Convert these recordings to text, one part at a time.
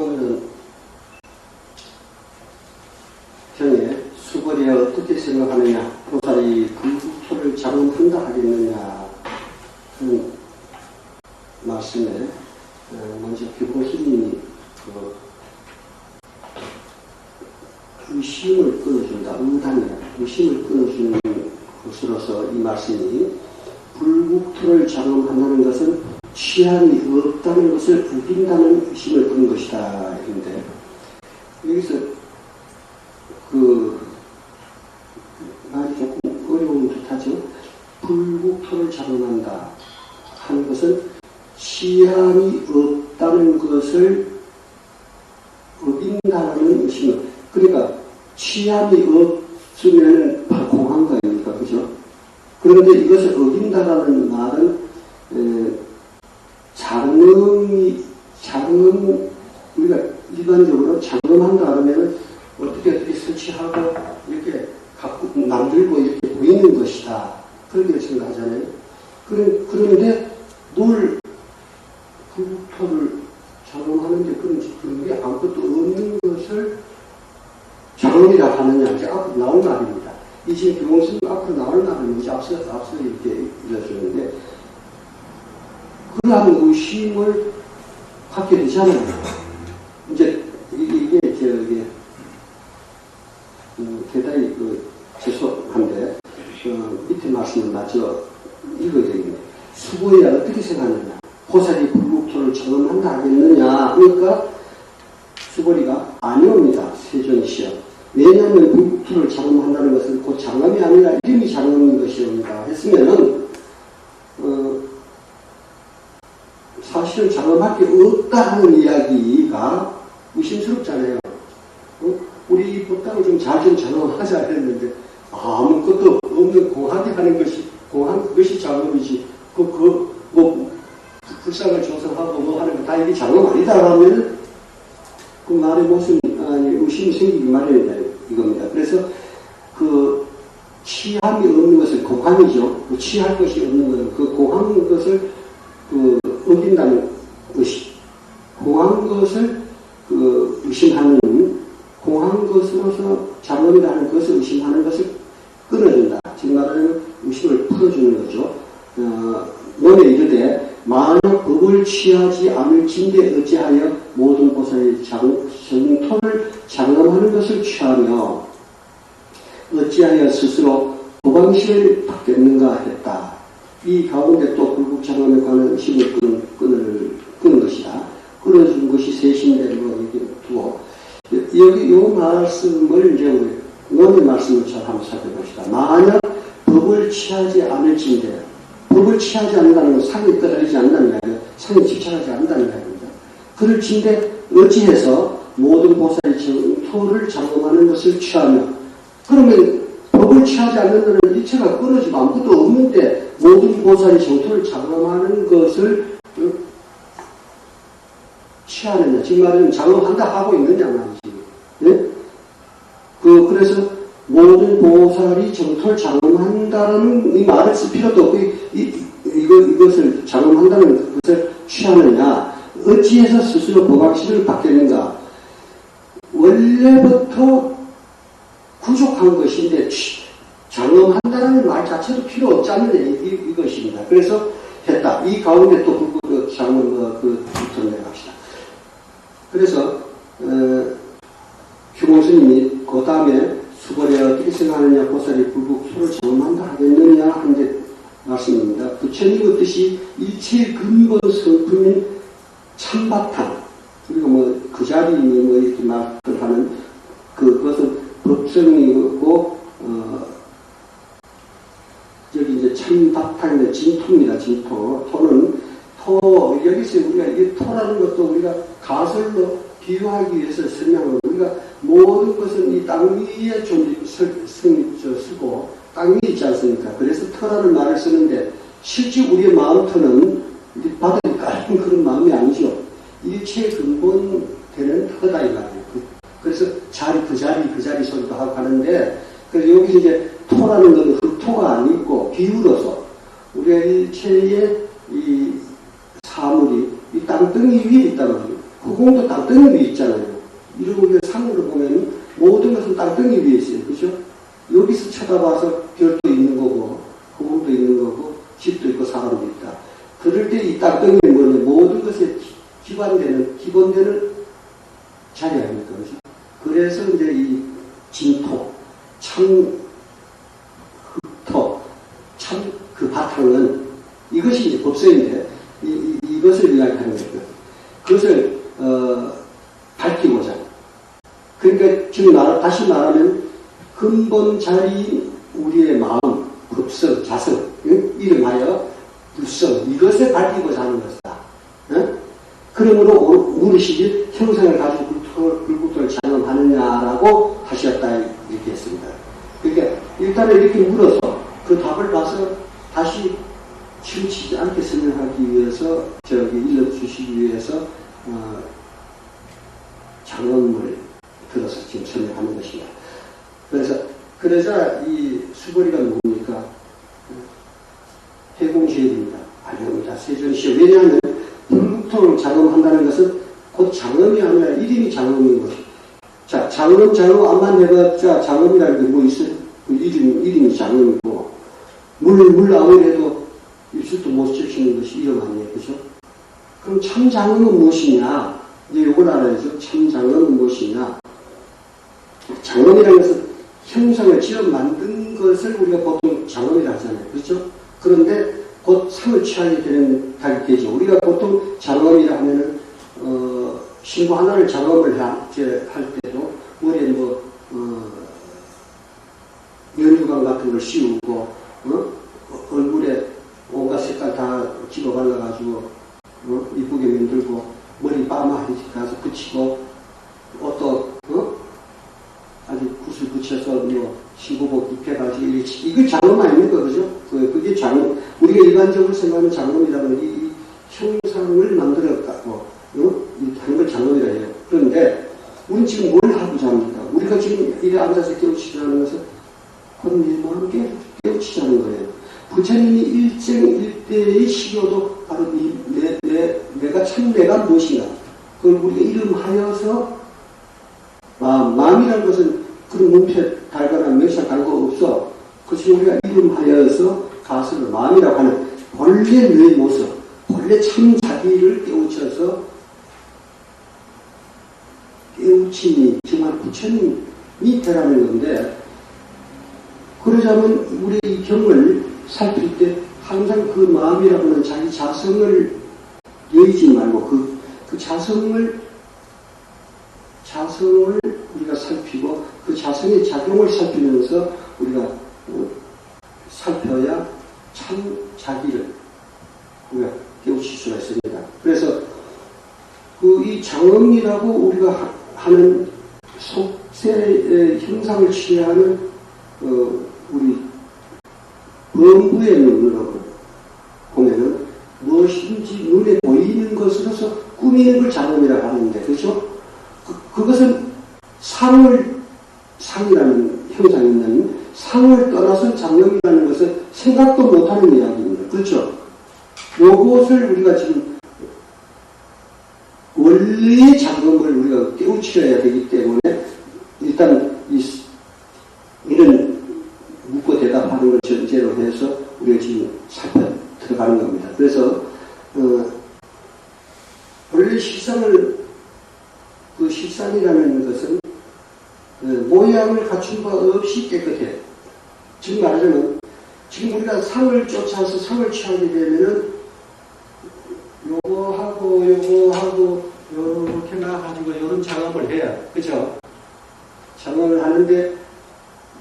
보면 경에 수벌이 어떻게 생각하느냐, 보살이 불국토를 장엄한다 하겠느냐 하는 말씀에 먼저 규봉스님이 의심을 끊어준다. 의단이라 의심을 끊어주는 것으로서 이 말씀이 불국토를 장엄한다는 것은 취함이 없다는 것을 우긴다는 의심을 끊는 것이다. 이런데 여기서 말이 조금 어려운 듯하죠. 불국토를 장엄한다 하는 것은 취함이 없다는 것을 어긴다는 의심을, 그러니까 취함이 없으면 공한 거아닙니까? 그죠? 그런데 이것을 어긴다라는 말은 장엄, 우리가 일반적으로 장엄한다 하면 어떻게 설치하고 이렇게 갖고 만들고 이렇게 보이는 것이다. 그렇게 생각하잖아요. 그런데 뭘 불국토를 장엄하는데 그런 게 아무것도 없는 것을 장엄이라 하느냐, 이제 앞으로 나올 말입니다. 이 지금 규봉스님 앞으로 나올 말은 이제 앞서 이렇게 일러주는데, 그러한 의심을 갖게 되잖아요. 이제 이게 대단히 죄송한데 밑에 말씀을 마저 읽어야 되겠네. 수고해야 어떻게 생각하느냐, 보살이 불국토를 장엄한다 하겠느냐. 그러니까 수고리가 아니옵니다. 세존시여. 왜냐하면 불국토를 장엄한다는 것은 곧 장엄이 아니라 이름이 장엄인 것이옵니다 했으면은 사실은 장엄할 게 없다 하는 이야기가 의심스럽잖아요. 우리 법당을 좀 잘 좀 장엄하자 했는데 아무것도 없는 공하게 하는 것이, 공한 그것이 장엄이지, 불상을 조성하고 뭐 하는 거 다 이게 장엄 아니다 하면 그 말에 무슨 의심이 생기기 마련이다 이겁니다. 그래서 취함이 없는 것을 공함이죠. 취할 것이 없는 것은 그 공한 것을 어긴다는 것이, 공한 것을 의심하는, 공한 것으로서 장엄이라는 것을 의심하는 것을 끊어준다. 지금 말하는 의심을 풀어주는 거죠. 논에 이르되 만약 법을 취하지 않을진대 어찌하여 모든 보살의 정토를 장엄하는 것을 취하며 어찌하여 스스로 도방실을 받겠는가 했다. 이 가운데 또 불국 장엄에 관한 의심을 끊는 것이다. 끊어준 것이 셋인데 이렇게 두고 여기 요 말씀을 이제 우리 논의 말씀을 잘 한번 살펴봅시다. 만약 법을 취하지 않을진대, 법을 취하지 않는다는 건 상에 떠다니지 않는다는 이야기예요. 상에 집착하지 않는다는 이야기입니다. 그럴진대 어찌해서 모든 보살의 정토를 장엄하는 것을 취하며, 그러면 법을 취하지 않는다는 일체가 끊어지고 아무것도 없는데 모든 보살의 정토를 장엄하는 것을 취하느냐, 지금 말하면 장엄한다 하고 있느냐 말이지. 네? 그래서 모든 보살이 정토를 장엄한다는 이 말을 쓸 필요도 없고 이것을 장엄한다는 것을 취하느냐, 어찌해서 스스로 보각실을 받겠는가. 원래부터 부족한 것인데 장엄한다는 말 자체도 필요 없지 않느냐 이것입니다. 그래서 했다. 이 가운데 또 장엄 붙어내 갑시다. 그래서 규봉스님이 그 다음에 수벌에 어떻게 생각하느냐, 보살이 불국토를 장엄한다 하겠느냐 하는데 말씀입니다. 부처님 뜻이 일체의 근본 성품인 참바탕, 그리고 그 자리 이렇게 말을 하는 그것은 법성이고 여기 이제 참바탕의 진토입니다. 진토. 여기서 우리가 이 토라는 것도 우리가 가설로 비유하기 위해서 설명을, 우리가 모든 것은 이 땅 위에 좀 쓰고 땅 위에 있지 않습니까? 그래서 터라는 말을 쓰는데 실제 우리의 마음터는 바닥이 깔린 그런 마음이 아니죠. 일체의 근본 되는 터다 이 말이에요. 그래서 그 자리 소리도 하고 하는데, 그래서 여기서 이제 토라는 것은 흙토가 아니고 비유로서 우리의 일체의 이 사물이 이 땅덩이 위에 있다는 거예요. 공도 땅덩이 위에 있잖아요. 이런 상으로 보면 모든 것은 땅덩이 위에 있어요. 그죠? 여기서 쳐다봐서 별도 있는 거고, 공도 있는 거고, 집도 있고, 사람도 있다. 그럴 때 이 땅덩이는 뭐냐? 모든 것에 기본되는 자리 아닙니까? 그죠? 그래서 이제 이 진토, 참, 흙토, 참, 그 바탕은 이것이 이제 법서인데, 이것을 이야기하는 거예요. 그것을, 밝히고자. 그러니까 지금 다시 말하면 근본 자리인 우리의 마음, 법성, 자성, 이름하여 불성, 이것을 밝히고자 하는 것이다. 그러므로 무릇이 형상을 가지고 불구토를 장엄하느냐라고 하셨다 이렇게 했습니다. 그러니까 일단은 이렇게 물어서 그 답을 봐서 다시 치우치지 않게 설명하기 위해서 일러주시기 위해서 장엄을 들어서 지금 설명하는 것입니다. 그러자 이 수거리가 뭡니까? 해공시입니다. 아닙니다. 세존시효. 왜냐하면 불국토를 장엄한다는 것은 곧 장엄이 아니라 이름이 장엄인 것이. 자, 장엄 암만 해봤자 장엄이라는 게 뭐 있어요? 그 이름이 장엄이고, 물 아무래도 입술도 못 적시는 것이 이름 아니에요. 그죠? 그럼 참 장엄은 무엇이냐? 이제 요걸 알아야죠. 참 장엄은 무엇이냐? 장엄이라는 것은 형상을 지어 만든 것을 우리가 보통 장엄이라고 하잖아요. 그렇죠? 그런데 곧 상을 취하게 되는 되죠. 우리가 보통 장엄이라 하면은, 신부 하나를 장엄을 할 때도 머리에 연유관 같은 걸 씌우고, 얼굴에 온갖 색깔 다 집어 발라가지고, 이쁘게 만들고, 머리 파마 가서 붙이고, 옷도, 아주 굿을 붙여서 신부복 입혀가지고, 이게 장엄 아닙니까? 그죠? 그게 장엄. 우리가 일반적으로 생각하는 장엄이라는 이 형상을 만들었다고, 하는 걸 장엄이라 해요. 그런데, 우리는 지금 뭘 하고자 합니까? 우리가 지금 이래 앉아서 깨우치자는 것은, 그건 내 마음을 깨우치자는 거예요. 부처님이 일대의 시교도 바로 내가 참 내가 무엇인가. 그걸 우리가 이름하여서, 마음이라는 것은 그런 문패 달거나 멱살 달고 없어. 그것이 우리가 이름하여서 가설을 마음이라고 하는 본래 너의 모습, 본래 참 자기를 깨우쳐서 깨우침이 정말 부처님이 되라는 건데, 그러자면 우리 이 경을 살필 때 항상 그 마음이라고 하는 자기 자성을 여의지 말고 그 자성을 우리가 살피고 그 자성의 작용을 살피면서 우리가 살펴야 참 자기를 우리가 깨우칠 수가 있습니다. 그래서 이 장엄이라고 우리가 하는 속세의 형상을 취하는 우리 범부의 눈으로 보면은 무엇인지 눈에 보이는 것으로서 꾸미는 걸 장엄이라고 하는데, 그렇죠? 그것은 상이라는 형상이 있는 상을 떠나서 장엄이라는 것은 생각도 못하는 이야기입니다. 그렇죠? 요것을 우리가 지금 원래의 장엄을 우리가 깨우쳐야 되기 때문에 일단 이런 묻고 대답하는 걸 전제로 해서 우리가 지금 살펴 들어가는 겁니다. 그래서 원래 실상이라는 것은 모양을 갖춘 바 없이 깨끗해. 지금 말하자면 지금 우리가 상을 쫓아서 상을 취하게 되면은 요거 하고 요렇게 나가지고 요런 작업을 해야, 그죠? 작업을 하는데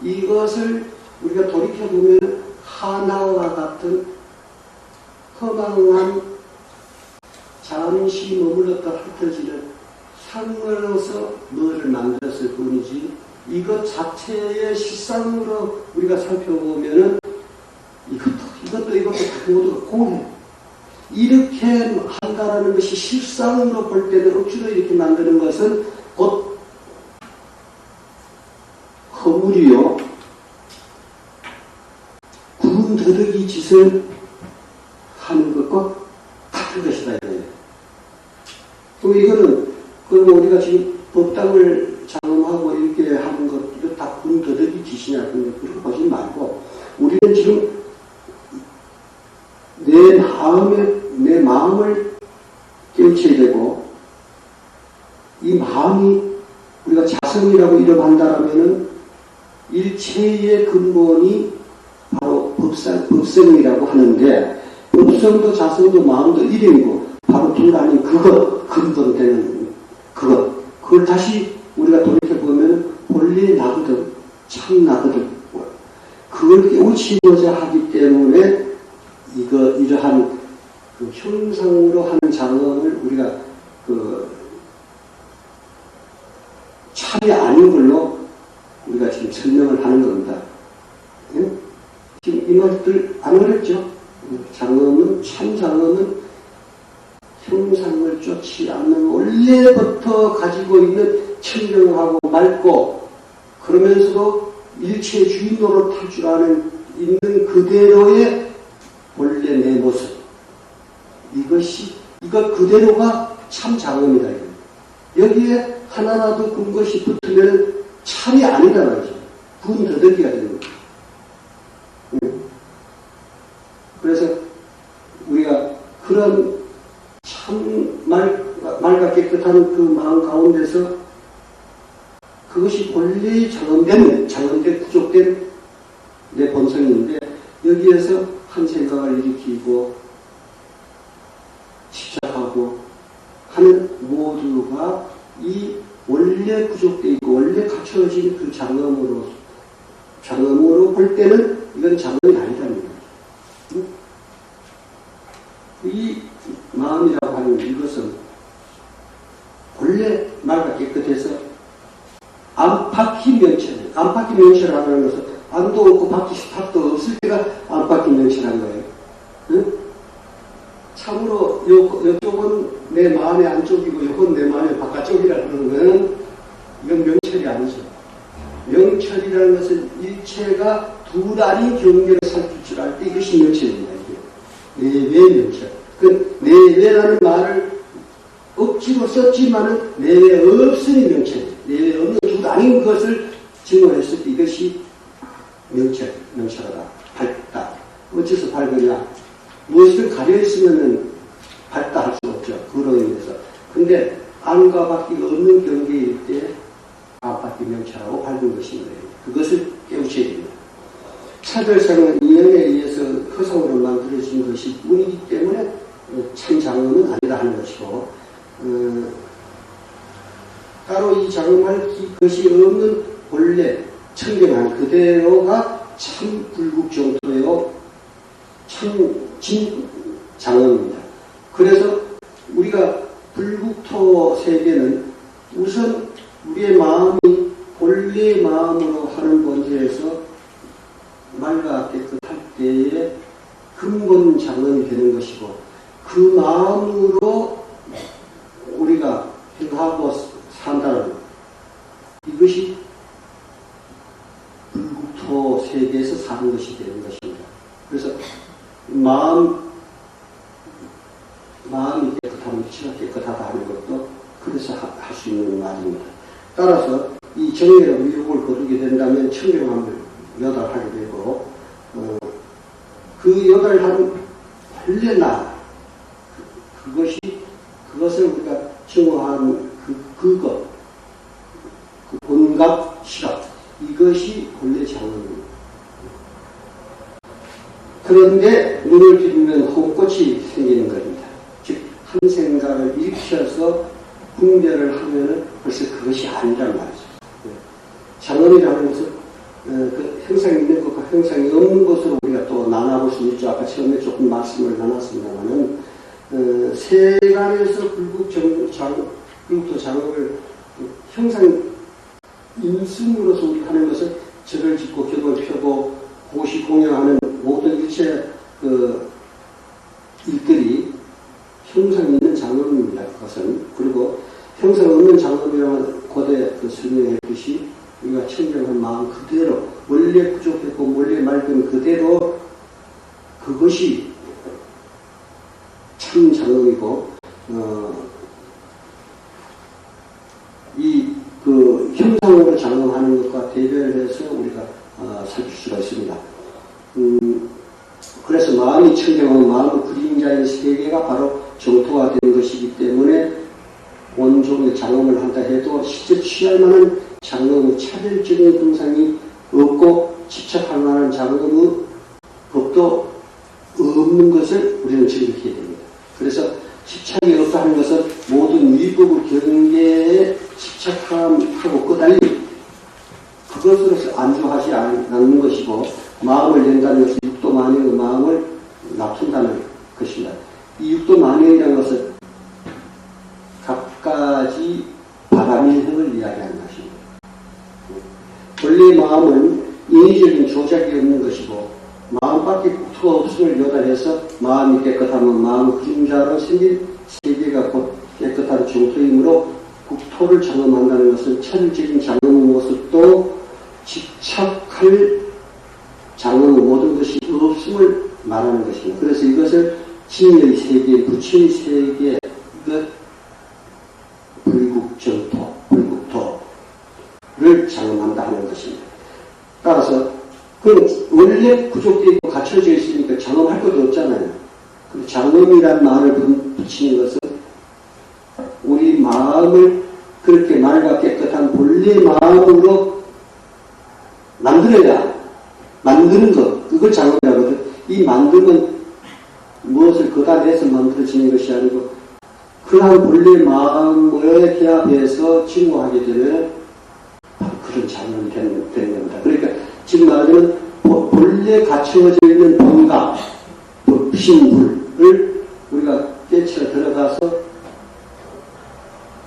이것을 우리가 돌이켜보면 하나와 같은 허망한 잠시 머물렀다 흩어지는 상으로서 뭐를 만들었을 뿐이지, 이것 자체의 실상으로 우리가 살펴보면은 이것도 모두 공해. 이렇게 한다라는 것이 실상으로 볼 때는 억지로 이렇게 만드는 것은 곧 허물이요, 구름더덕이 짓을 하는 것과 같은 것이다. 또 이거는 그리고 우리가 지금 법당을 장엄하고 이렇게 하는 것, 이거 다 군더더기 짓이냐, 그렇게 보지 말고, 우리는 지금 내 마음을 깨우쳐야 되고, 이 마음이 우리가 자성이라고 이름한다라면은 일체의 근본이 바로 법성이라고 하는데, 법성도 자성도 마음도 이름이고, 바로 둘 아닌 그것, 근본되는 그것. 그걸 다시 우리가 돌이켜보면 본래 나거든, 참 나거든. 그걸 깨우치고자 하기 때문에 이러한 그 형상으로 하는 장엄을 우리가 참이 아닌 걸로 우리가 지금 설명을 하는 겁니다. 예? 지금 이 말들 안 어렵죠? 장엄은, 참 장엄은 형상을 쫓지 않는 원래부터 가지고 있는 청정하고 맑고 그러면서도 일체 주인 노릇할 줄 아는 있는 그대로의 본래 내 모습. 이것 그대로가 참 장엄이다. 여기에 하나라도 근것이 붙으면 참이 아니다 말이죠. 군더더기가 되는 거죠. 그래서 우리가 그런 참 맑아 깨끗한 그 마음 가운데서 그것이 본래 장엄된 부족된 내 본성인데 여기에서 한 생각을 일으키고 집착하고 하는 모두가 이 원래 부족되어 있고 원래 갖춰진 그 장엄으로 볼 때는 이건 장엄이 아니라는 거예요. 이 마음이라고 하는 이것은 본래 맑아 깨끗해서 안팎이 명철이에요. 안팎이 명철하는 것은 안도 없고 밖이 탑도 없을 때가 안팎이 명철한 거예요. 응? 참으로 이쪽은 내 마음의 안쪽이고 이건 내 마음의 바깥쪽이라는 것은 이건 명철이 아니죠. 명철이라는 것은 일체가 두 아닌 경계를 살필 줄 알 때 이것이 명철입니다. 내외 명철. 그 내외라는 말을 억지로 썼지만은 내외 없으니 명철. 내외 없는 두 아닌 것을 증언했을 때 이것이 명철하다. 밝다. 어째서 밝으냐? 무엇을 가려있으면은 밝다 할 수 없죠. 그로 인해서. 근데 안과 밖이 없는 경계일 때 안팎이 명철하고 밝은 것인 거예요. 그것을 깨우쳐야 됩니다. 차별성은 인연에 의해서 허성으로 만들어진 것이 뿐이기 때문에 참 장엄은 아니다 하는 것이고 따로 이 장엄할 것이 없는 본래 청정한 그대로가 참 불국정토요 참 진장엄입니다. 그래서 우리가 불국토 세계는 우선 우리의 마음이 본래 마음으로 하는 본질에서 맑아 깨끗할 때에 근본 장엄이 되는 것이고 그 마음으로 우리가 행하고 산다는 이것이 불국토 세계에서 사는 것이 되는 것입니다. 그래서 마음이 깨끗하면 위치가 깨끗하다 하는 것도 그래서 할 수 있는 말입니다. 따라서 이 정의의 위력을 거두게 된다면 청정함을 여달하게 되고 그 여달한 본래 나 그것을 우리가 증오한 그것 그 온갖 실업 이것이 본래 장엄입니다. 그런데 눈을 비비면 홍꽃이 생기는 겁니다. 즉 한 생각을 일으켜서 분별을 하면은 벌써 그것이 아니란 말이죠. 장엄이라는 것은 그 형상이 있는 것과 형상이 없는 것으로 우리가 또 나눠볼 수 있죠. 아까 처음에 조금 말씀을 나눴습니다만은 세간에서 불국토 장엄을 형상 인승으로서 우리 하는 것은 절을 짓고 격을 펴고 고시 공양하는 모든 일체 일들이 형상 있는 장엄입니다. 그것은. 그리고 형상 없는 장엄이라는 고대 설명했듯이 우리가 청정한 마음 그대로 원래 부족했고 원래 맑은 그대로 그것이 참 장엄이고 형상으로 작용하는 것과 대별해서 우리가 살필 수가 있습니다. 그래서 마음이 청정하면 마음의 그림자의 세계가 바로 정토가 되는 것이기 때문에 온종일 작용을 한다 해도 실제 취할 만한 작용의 차별적인 형상이 없고 집착할 만한 작용의 법도 없는 것을 우리는 증득해야 됩니다. 그래서 집착이 없다 하는 것은 모든 위법의 경계에 집착함하고 끝달리 그것으로서 안주하지 않는 것이고 마음을 낸다는 것은 육도만영의 마음을 납둔다는 것입니다. 이 육도만영이라는 것은 갖가지 바람일형을 이야기하는 것입니다. 원래 마음은 인위적인 조작이 없는 것이고 마음밖에 국토가 없음을 요달해서 마음이 깨끗하면 마음 그림자로 생긴 세계가 곧 깨끗한 정토이므로 국토를 장엄한다는 것은 천적인 장엄의 모습도 집착할 장엄의 모든 것이 없음을 말하는 것입니다. 그래서 이것을 진의 세계, 부처의 세계, 이것 불국정토, 불국토를 장엄한다 하는 것입니다. 따라서 그 원래 부족되고 갖춰져 있으니까 장엄할 것도 없잖아요. 그 장엄이란 말을 붙이는 것은 우리 마음을 그렇게 맑아 깨끗한 본래 마음으로 만드는 것, 그걸 장엄이라거든. 이 만드는 무엇을 걷어내서 만들어지는 것이 아니고 그러한 본래 마음에 개합해서 증오하게 되면 그런 장엄이 되는 겁니다. 그러니까 지금 말하자면 본래 갖춰져 있는 본각, 신불을 우리가 깨쳐 들어가서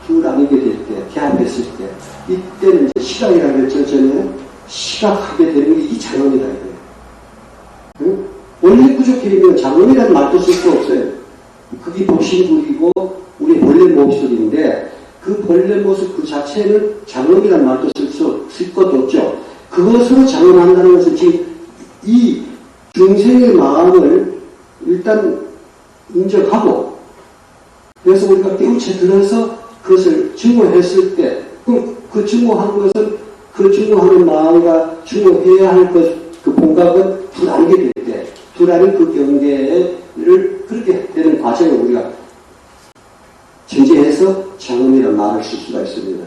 나뉘게 될 때, 개합했을 때, 이때는 이제 시각이라는 걸 전에 시각하게 되는 게 이 장엄이다 이거예요. 응? 원래 부족해지면 장엄이라는 말도 쓸 수 없어요. 그게 법신불이고 우리 본래 모습인데 그 본래 모습 그 자체는 장엄이라는 말도 쓸 것도 없죠. 그것으로 장엄한다는 것은 지금 이 중생의 마음을 일단 인정하고 그래서 우리가 깨우쳐 들어서 그것을 증오했을 때 그 증오한 것은 그 증오하는 마음과 증오해야 할 것, 그 본각은 불안하게 될 때 불안한 그 경계를 그렇게 되는 과정을 우리가 전제해서 장엄이라는 말을 쓸 수가 있습니다.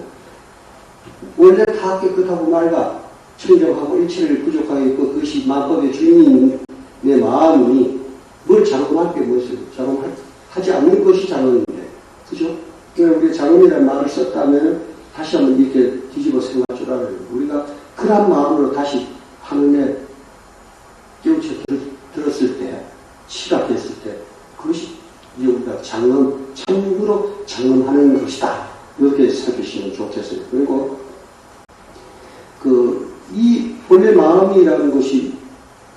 원래 다 깨끗하고 맑아 청정하고 일체를 부족하게 있고 그것이 마법의 주인인 내 마음이 뭘 장엄할 게 무엇이에요? 장엄하지 않는 것이 장엄인데 그죠? 우리가 장엄이라는 말을 썼다면 다시 한번 이렇게 뒤집어 생각할 줄 알아요. 우리가 그런 마음으로 다시 하늘에 깨우쳐 들었을 때 시각했을 때 그것이 이제 우리가 참으로 장엄하는 것이다. 이렇게 살피시면 좋겠어요. 그리고 이 본래 마음이라는 것이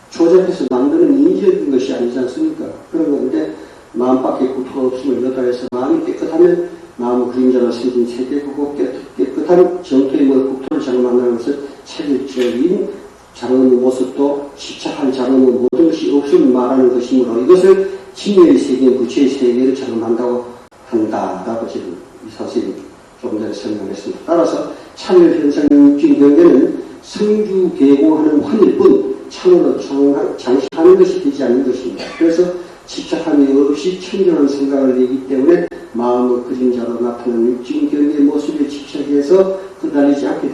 조작해서 만드는 인위적인 것이 아니지 않습니까? 그런 건데 마음밖에 국토가 없음을 여다해서 마음이 깨끗하면 마음의 그림자로 생긴 세계고 깨끗한 정토의 국토를 장엄한다는 것은 체질적인 장엄의 모습도 집착한 장엄의 모든 것이 없음을 말하는 것이므로 이것을 진의 세계, 부처의 세계를 장엄한다고 한다라고 지금 이 선생님이 좀 전에 설명했습니다. 따라서 참여 현상 육진 경계는 성주 계공하는 환일 뿐 참으로 장시하는 것이 되지 않는 것입니다. 그래서 집착함이 없이 청정한 생각을 내기 때문에 마음의 그림자로 나타나는 육진 경계의 모습에 집착해서 끄달리지 않게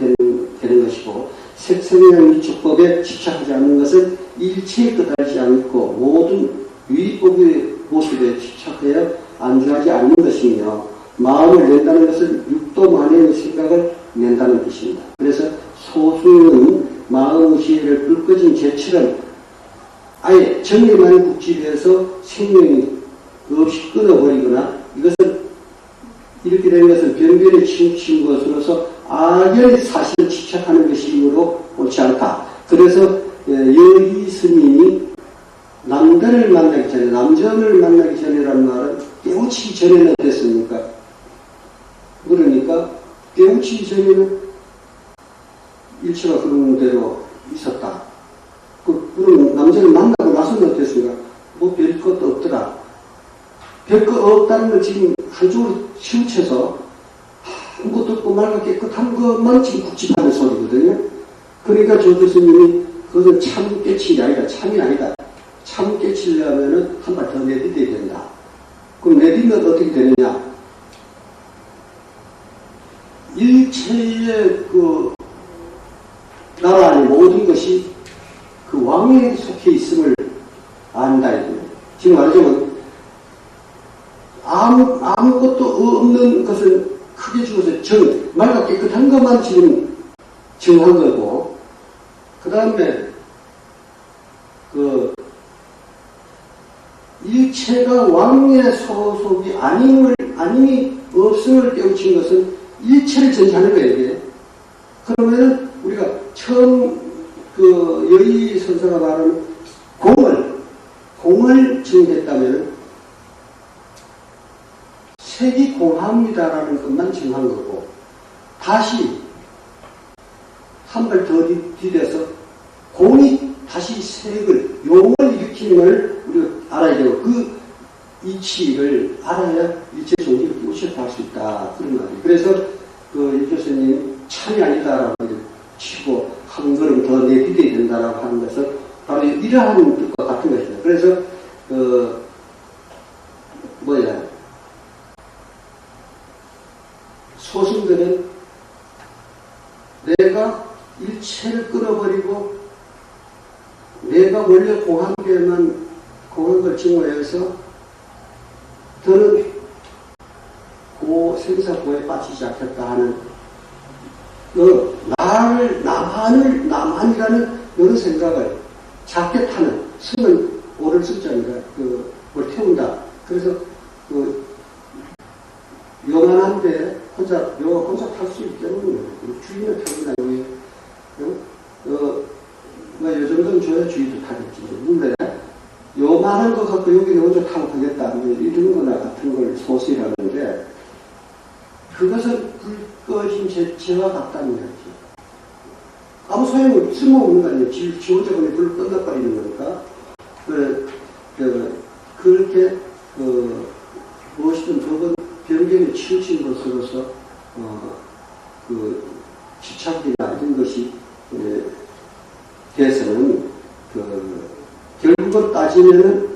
되는 것이고 색성이라는 미축법에 집착하지 않는 것은 일체에 끄달리지 않고 모든 유의법의 모습에 집착하여 안주하지 않는 것이며 마음을 낸다는 것은 육도만의 생각을 낸다는 뜻입니다. 그래서 소수는 마음의 지혜를 불 꺼진 재처럼 아예 정의만 국집해서 생명이 없이 끊어버리거나 이것은 이렇게 된 것은 변변에 치우친 것으로서 악의 사실을 집착하는 것이므로 옳지 않다. 그래서 여의 스님이 남자를 만나기 전에 남전을 만나기 전에라는 말은 깨우치기 전에는 어땠습니까? 그러니까 깨우치기 전에는 일체가 그런 대로 있었다. 그럼 남자를 만나고 나서는 어땠습니까? 뭐 별 것도 없더라. 별 것 없다는 걸 지금 한쪽으로 치우쳐서 아무것도 없고 맑고 깨끗한 것만 지금 국집하는 소리거든요. 그러니까 조 교수님이 그것은 참 깨칠이 아니다. 참이 아니다. 참 깨치려면은 한 발 더 내딛어야 된다. 그럼 내딛면 어떻게 되느냐? 일체의 그 나라 안에 모든 것이 그 왕에 속해 있음을 안다. 지금 말하자면 아무것도 없는 것을 크게 죽어서 맑고 깨끗한 것만 지금 정한 거고, 그 다음에 그 일체가 왕의 소속이 아님이 없음을 깨우친 것은 일체를 전제하는 거예요, 이게. 그러면은 우리가 처음 그 여의 선사가 말하는 공을 정했다면 색이 공합니다라는 것만 정한 거고, 다시 한 발 더 뒤에서 공이 다시 색을, 용을 일으키는 걸 우리가 알아야 되고, 그 이치를 알아야 일체 종지를 깨우쳤다 할 수 있다. 그런 말이에요. 그래서 그 이 교수님 참이 아니다라고 치고 한 걸음 더 내딛어야 된다라고 하는 것은 바로 이러한 뜻과 같은 것입니다. 그래서 소승들은 내가 일체를 끊어버리고 내가 원래 공한계만 공한걸 증오해서 더는 생사고에 빠지지 않겠다 하는 나만이라는 이런 생각을 작게 타는, 승은 오를 승자니까 뭘 태운다. 그래서 요만한데 혼자 탈 수 있기 때문에 주인을 태운다. 요 정도는 줘야 주인도 타겠지. 근데 요만한 거 갖고 여기는 혼자 타고 가겠다. 이런 거나 같은 걸 소수라는데, 그것은 불 꺼진 제와 같다는 거지. 아무 소용이 쓸모없는 거 아니에요. 지 혼자 그냥 불 끝나버리는 거니까. 그렇게 무엇이든 저건 변경에 치우친 것으로서 집착이나 이런 것이 돼서는 결국은 따지면은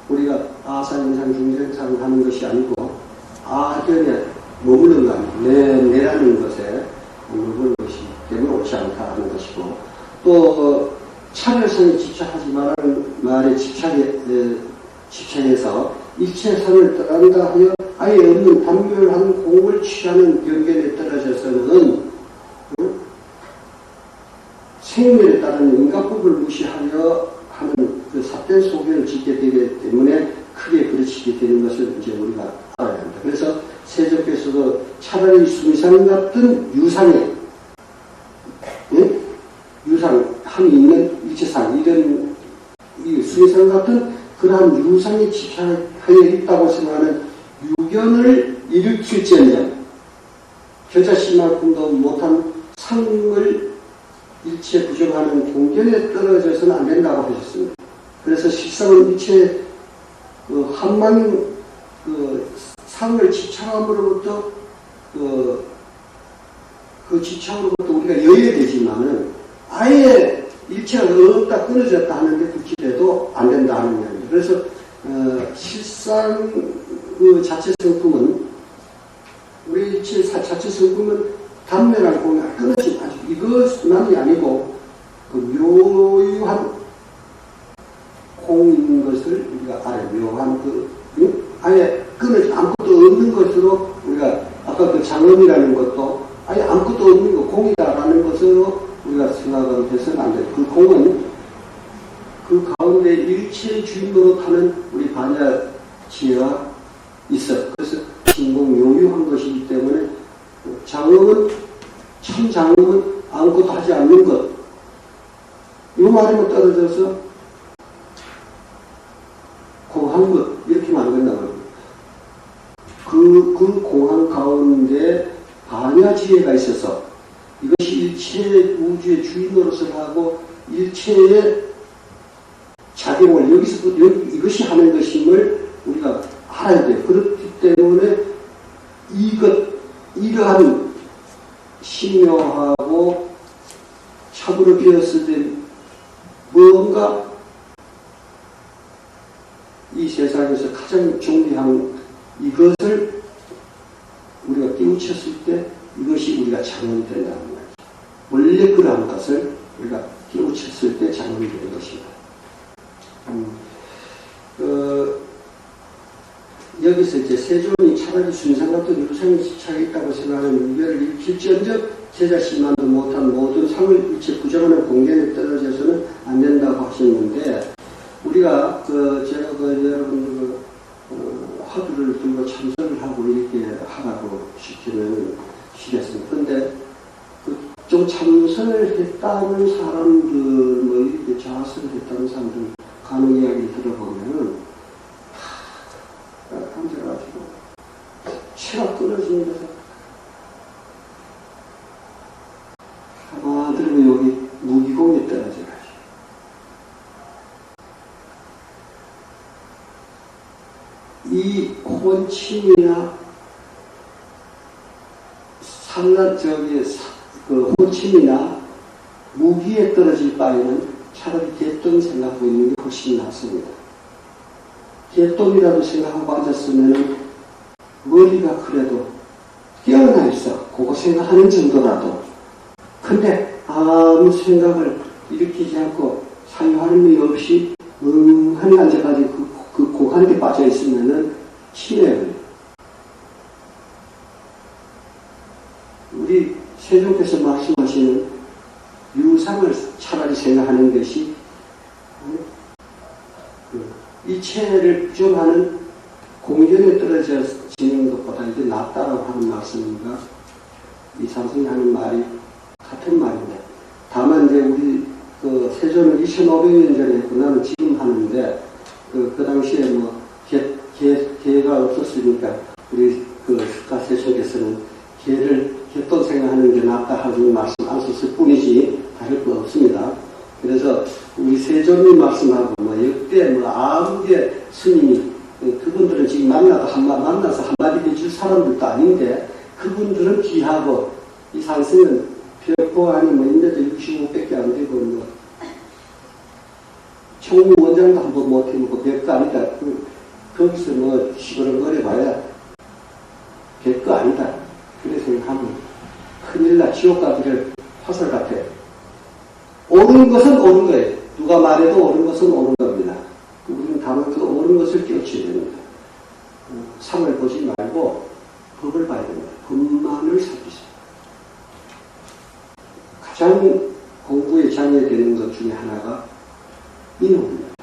우리가 아사인상 중생상 하는 것이 아니고 아견에 머무르는 거 아니고 내라는 것에 머무르는 것이 때문에 옳지 않다 하는 것이고, 또 차별성에 집착하지 말라는 말에 집착해서 일체선을 떠난다 하여 아예 없는 단별한 공을 취하는 변견에 떨어져서는 생명에 따른 인과법을 무시하려 하는 그 삿된 소견을 짓게 되기 때문에 크게 그르치게 되는 것을 이제 우리가 알아야 합니다. 그래서 세적께서도 차라리 수미상 같은 유상에, 유상함이 있는 일체상, 이런 수미상 같은 그러한 유상에 집착하여 있다고 생각하는 유견을 일으킬지언정 겨자씨만큼도 못한 상을 일체 부정하는 공견에 떨어져서는 안 된다고 하셨습니다. 그래서 실상은 일체 한망인 상을 집착함으로부터 그 집착으로부터 우리가 여해야 되지만은 아예 일체가 없다 끊어졌다 하는데 그렇게도 안 된다 하는 이야기입니다. 그래서 실상 그 자체 성품은 우리 일체 자체 성품은 단면한 공이 끊어지지 않죠. 이것만이 아니고 그 묘유한 공인 것을 우리가 알아요. 묘한 아예 끊어지 아무것도 없는 것으로 우리가 아까 그 장엄이라는 것도 아예 아무것도 없는 거 공이다라는 것으로 우리가 생각을 해서는 안 돼요. 그 공은 그 가운데 일체의 주인으로 타는 우리 반야지혜가 있어. 그래서 진공 요유한 것이기 때문에 장엄은 참 장엄은 아무것도 하지 않는 것. 이 말에만 떨어져서 공한 것 이렇게 만든다고 합니다. 그 공한 가운데 반야지혜가 있어서 이것이 일체의 우주의 주인으로서 하고 일체의 작용을 여기서부터 이것이 하는 것임을 우리가 알아야 돼요. 그렇기 때문에 이 이러한 신묘하고 참으로 비었을 때 무언가 이 세상에서 가장 존귀한 이것을 우리가 깨우쳤을 때 이것이 우리가 장원이 된다는 거예요. 원래 그러한 것을 우리가 깨우쳤을 때 장원이 되는 것입니다. 여기서 이제 세존이 차라리 순상같은 유상이 차있다고 생각하는 이별을 일필전적 제자신만도 못한 모든 상을 일체 부정하는 공견에 떨어져서는 안 된다고 하셨는데, 우리가 제가 여러분 화두를 들고 참선을 하고 이렇게 하라고 시켰습니다. 그런데 좀 참선을 했다는 사람들, 뭐 이렇게 자선을 했다는 사람들 간혹 이야기를 들어보면은 앉아가지고 체가 끊어지는 데서 가만히 들으면 여기 무기공에 떨어져가지고 이 혼침이나 혼침이나 무기에 떨어질 바에는 차라리 개똥 생각하고 있는 게 훨씬 낫습니다. 개똥이라도 생각하고 앉았으면 머리가 그래도 깨어나 있어. 그거 생각하는 정도라도. 근데 아무 생각을 일으키지 않고 사유하는 일 없이 멍하니 앉아가지고 그 고관에 빠져 있으면은 치매요. 우리 세종께서 말씀하시는 유상을 차라리 생각하는 것이 이체를 부정하는 공견에 떨어지는 것보다 이게 낫다라고 하는 말씀인가? 이 삼성이 하는 말이 같은 말인데, 다만 이제 우리 세존을 2500년 전에 했고 나는 지금 하는데 그 당시에 뭐 개가 없었으니까 우리 스카 세종께서는 개똥 생각하는 게 낫다 하는 말씀 안 썼을 뿐이지 다를 거 없습니다. 그래서 우리 세존님 말씀하고 역대 아무개 스님이 그분들은 지금 만나서 한마디 해줄 사람들도 아닌데 그분들은 귀하고 이 상승은 별거 아니면 인데도 65밖에 안 되고 총무원장도 한번 못 해보고 별거 아니다. 거기서 시끄러거려 봐야 별거 아니다. 그래서 하면 큰일 나. 지옥 가기를 화살 같아. 옳은 것은 옳은 거예요. 누가 말해도 옳은 것은 옳은 겁니다. 우리는 다만 그 옳은 것을 깨우쳐야 됩니다. 상을 보지 말고 법을 봐야 됩니다. 법만을 살피세요. 가장 공부에 장애되는 것 중에 하나가 이놈입니다.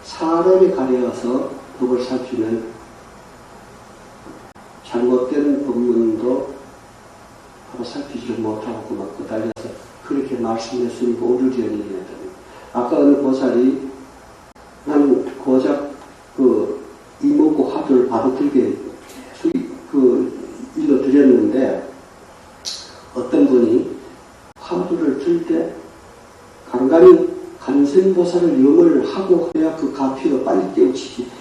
사람이 가려서 법을 살피면 잘못된 법문도 바로 살피지를 못하고 막 그달려서 그렇게 말씀했으니까 오류전이 해야 됩니다. 아까 어느 보살이 나는 고작 이목구 화두를 바로 들게 일러드렸는데 어떤 분이 화두를 들 때 간간히 간센보살을 염을 하고 해야 그 가피가 빨리 깨우치지.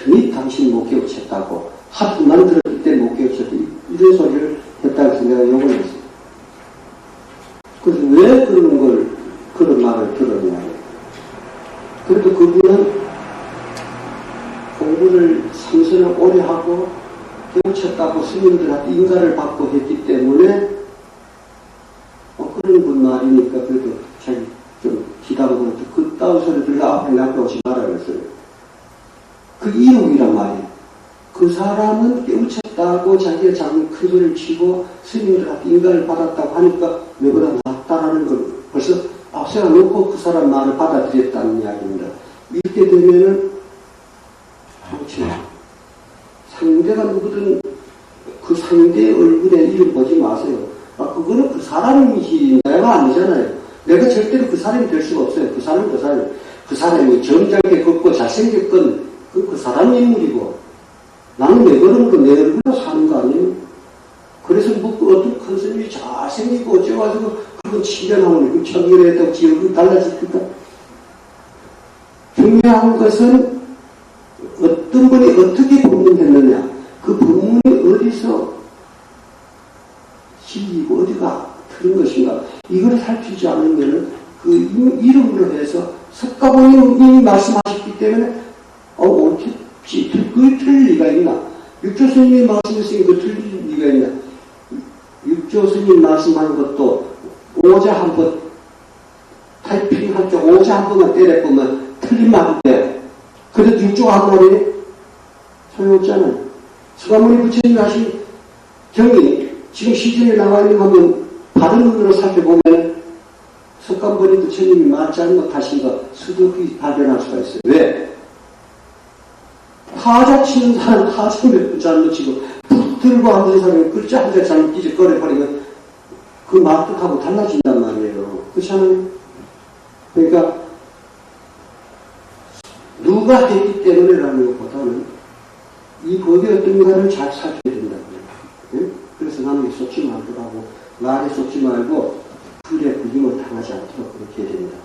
그니 당신 못 깨우쳤다고. 화두만 들었을 때 못 깨우쳤다. 이런 소리를 했다고 내가 욕을 했어요. 그래서 왜 그런 말을 들었냐. 그래도 그분은 공부를 삼선을 오래 하고 깨우쳤다고 스님들한테 인가를 받고 했기 때문에 그런 분 말이니까 그래도 자기 좀 기다리고 그따위 소리 들려 앞에 놔두지 말아 그랬어요. 그 이용이란 말이에요. 그 사람은 깨우쳤다고 자기가 자기 큰 소리를 치고 스님들한테 인가를 받았다고 하니까 내보다 낫다라는 걸 벌써 앞세워 놓고 그 사람 말을 받아들였다는 이야기입니다. 이렇게 되면은 상대가 누구든 그 상대의 얼굴에 이름 보지 마세요. 그거는 그 사람이지 내가 아니잖아요. 내가 절대로 그 사람이 될 수가 없어요. 그 사람이 정장에 걷고 잘생겼건 그 사람 인물이고 나는 내 그런 거 내 얼굴로 사는 거 아니에요. 그래서 어떤 큰 스님이 잘생기고 어쩌가지고 그건 친견하면 그 청결에도 지역이 달라질까? 중요한 것은 어떤 분이 어떻게 법문했느냐, 그 법문이 어디서 어디가 틀린 것인가 이걸 살피지 않으면 그 이름으로 해서 석가모니 말씀하셨기 때문에 옳겠지 그 틀릴 리가 있나 육조 스님이 말씀했으니 그 틀릴 리가 있나 육조 스님 말씀하는 것도 오자 한번 타이핑할 때 오자 한 번만 때려보면 틀린 말인데 그래도 육조가 한 말이 소용없잖아요. 석가모니 부처님이 하신 경이 지금 시중에 나와 있는 거 하면 바른 눈으로 살펴보면 석가모니 부처님이 잘못하신 거 수두룩히 발견할 수가 있어요. 왜? 타자 치는 사람 타자 몇 분 잘못 치고 붓 들고 앉은 사람이 글자 한 자 잘못 뒤적거려버리면 그 말뜻하고 달라진단 말이에요. 그렇잖아요? 그러니까 누가 했기 때문에라는 것보다는 이 법이 어떤가를 잘 살펴야 된다고요. 네? 그래서 남에게 쏟지 말고 말에 쏟지 말고 불에 구김을 당하지 않도록 그렇게 해야 됩니다.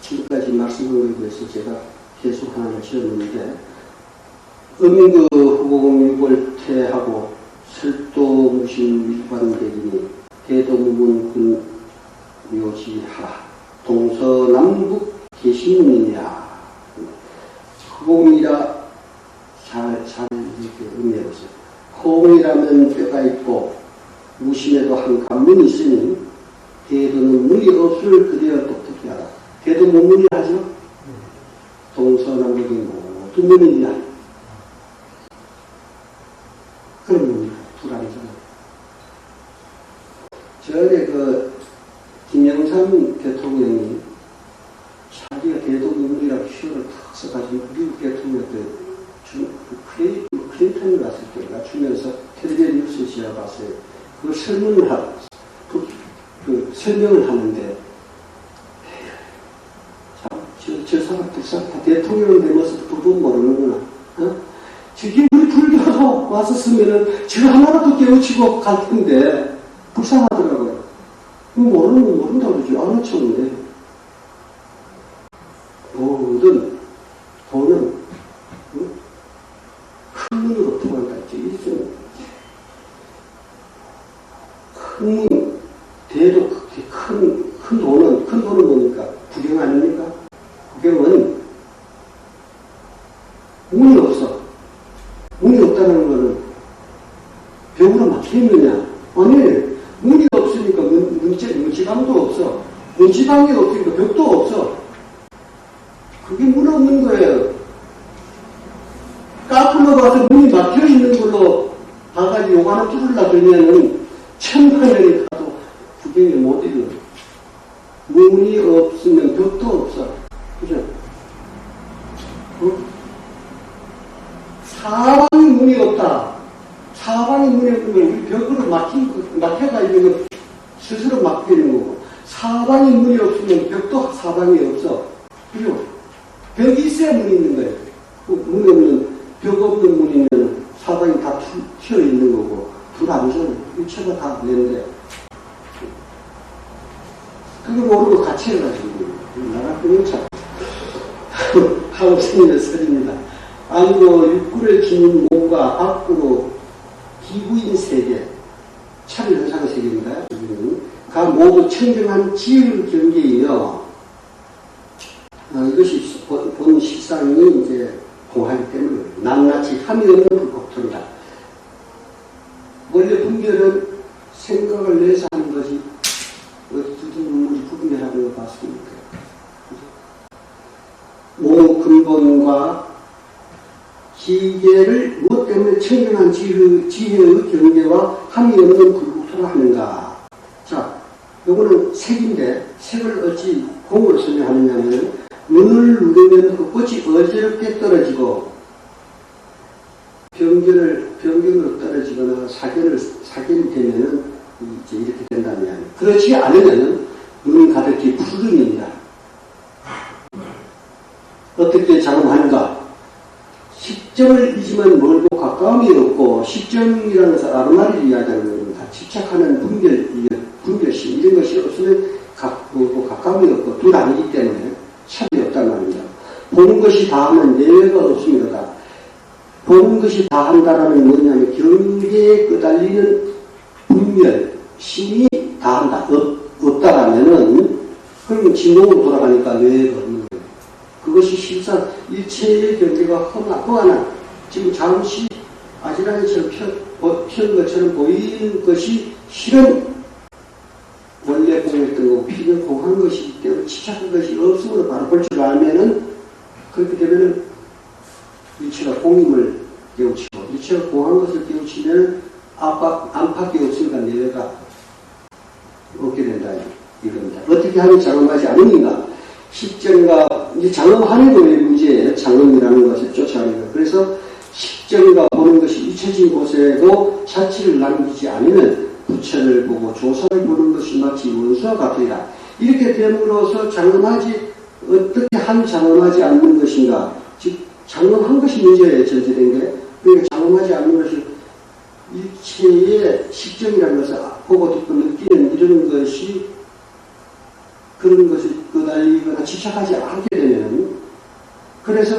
지금까지 말씀한 것에 대해서 제가 계속 하나를 지었는데 음그 후공유골퇴하고 설도무신 일관되기니 대도무문 묘지하라 동서남북 계시문이냐 후공이라 잘 이렇게 의미해보세요. 호공이라면 뼈가 있고 무심에도 한 관문이 있으니 대도는 문이 없을 그대여 똑똑히 하라. 대도 문문이 하죠? 동서남북이 모두 문이냐. 그런 문이야. 불안이잖아요. 전에 그 김영삼 대통령이 자기가 대도 문문이라고 표현을 탁 써가지고 미국 대통령 때 클린턴이 왔을 때가 주면서 텔레비전 뉴스에 제가 봤어요. 그 설명을 설명을 하는데 저 사람 다 대통령 되면서 부분 모르는구나. 저기 우리 불교로 와서 쓰면은 저 하나라도 깨우치고 갈 텐데 불쌍하더라고요. 모르는 건 모른다고 그러지. 아는 척인데 모든 돈은 큰 문으로 통한다 했죠. 일종의 큰 문, 대도 큰 돈은 뭐니까? 구경 아닙니까? 구경은 문이 없어. 문이 없다는 거는 벽으로 막혀있느냐? 아니, 문이 없으니까 문지방도 없어. 문지방이 없으니까 벽도 없어. 그게 문 없는 거예요. 까불러 가서 문이 막혀있는 걸로 바가지 요거 하나 뚫으려 그러면은 천만년이 가도 구경을 못 이겨. 문이 없으면 벽도 없어. 그죠? 사방이 문이 없다. 사방이 문이 없으면 우리 벽으로 막혀가 있는 건 스스로 막히는 거고, 사방이 문이 없으면 벽도 사방이 없어. 그죠? 벽이 있어야 문이 있는 거예요. 문이 없는, 벽 없는 문이면 사방이 다 튀어 있는 거고, 불 안 줘. 일체가 다 되는데, 그게 모르고 같이 해가지고, 나갔더니 참, 하고 생긴 설입니다. 아니고, 육구를 지닌 몸과 밖으로 기구인 세계, 차별현상의 세계입니다. 가 모두 청정한 지을 경계이며, 이것이 본 실상이 이제 공하기 때문에, 낱낱이 함이 없는 불국토이다. 원래 분별은 생각을 내서 하는 것이, 두두 문물이 분별하는 것 같습니다. 몸 근본과 기계를 무엇 때문에 청정한 지혜의 경계와 함이 없는 불국토라 하는가. 자, 요거는 색인데, 색을 어찌 공으로 설명하느냐면, 눈을 누르면 그 꽃이 어지럽게 떨어지고, 병균으로 떨어지거나 사견이 되면은, 이제 이렇게 된다면, 그렇지 않으면, 눈 가득히 푸른입니다. 어떻게 작용하는가? 식점을 잊으면 멀고 가까움이 없고, 식점이라는 것은 아르마리를 이야기하는 겁니다. 집착하는 분별심, 이런 것이 없으면 멀고 가까움이 없고, 둘 아니기 때문에 차이 없단 말입니다. 보는 것이 다하면 예외가 없습니다. 보는 것이 다한다라는 뭐냐면, 경계에 끄달리는 분별, 신이 다 한다. 없다라면은, 그러면 진동으로 돌아가니까 뇌가 없는 거예요. 그것이 실상 일체의 경계가 허하나, 지금 잠시 아지랑이처럼 피는 것처럼 보이는 것이 실은 원래 공했던 거고, 피는 공한 것이기 때문에 집착한 것이 없음으로 바로 볼 줄 알면은, 그렇게 되면은 일체가 공임을 깨우치고, 일체가 공한 것을 깨우치면 안팎이 없으니까 내외가 없게 된다. 이겁니다. 어떻게 하면 장엄하지 않으니까, 식전과, 이제 장엄하는 게 왜 문제예요? 장엄이라는 것을 쫓아가는 거. 그래서 식전과 보는 것이 잊혀진 곳에도 자취를 남기지 않으면 부처를 보고 조사를 보는 것이 마치 원수와 같으리라. 이렇게 됨으로써 장엄하지, 어떻게 하면 장엄하지 않는 것인가? 즉, 장엄한 것이 문제예요, 전제된 게. 그러니까 장엄하지 않는 것을 일체의 식정이라는 것을 보고 듣고 느끼는 이런 것이 그런 것을 끄달리거나 집착하지 않게 되면, 그래서